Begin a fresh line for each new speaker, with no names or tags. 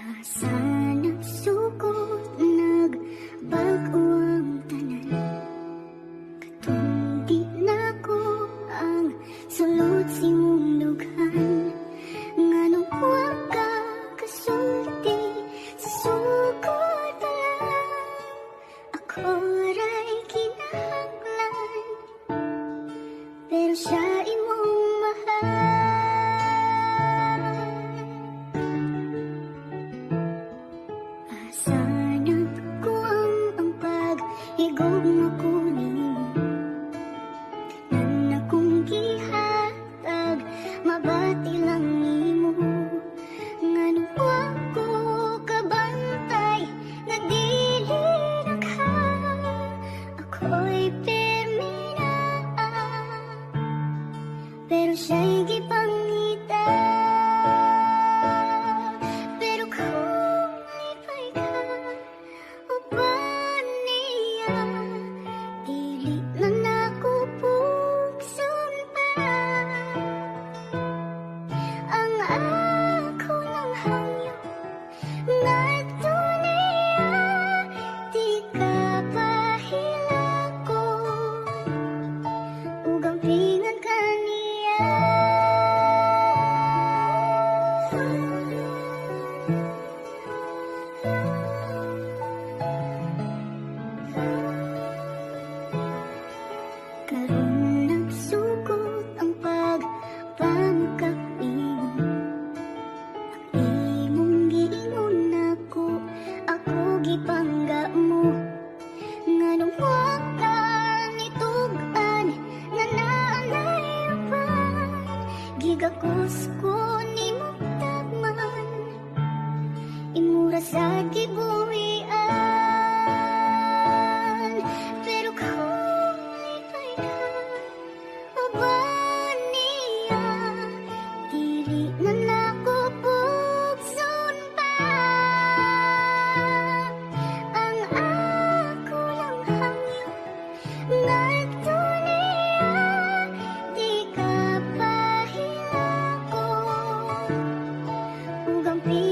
Asa nagsugod nagbago ang tanan, katong di na ko ang sulod si mong dughan. Nganong wa ka kasulti sa sugod pa lang, ako ray kinahanglan, pero siya imong mahal. Sanat ko ang paghigugma ko nimo, tanan akong gihatag, mabati lang nimo. Ngano ako kabantay, nga dili na ka, ako'y permina, pero siya'y gipangita. Pero kung lipay ka o ba niya, dili na nako pugson pa. Ang ako lang hangyo ngadto niya, di ka pahilakon ug ampingan ka niya. Karon nagsugod ang pagpangkap imo, ang imong giingon ako gipangga mo. Nganong wa ka nitug-an nga naanay uban, gigakos ko nimo tagman, imura sa gibuhian. Pero kung lipay ka o ba niya, dili na nako pugson pa. Ang ako lang hangyo ngadto niya, di ka pahilakon ug ampingan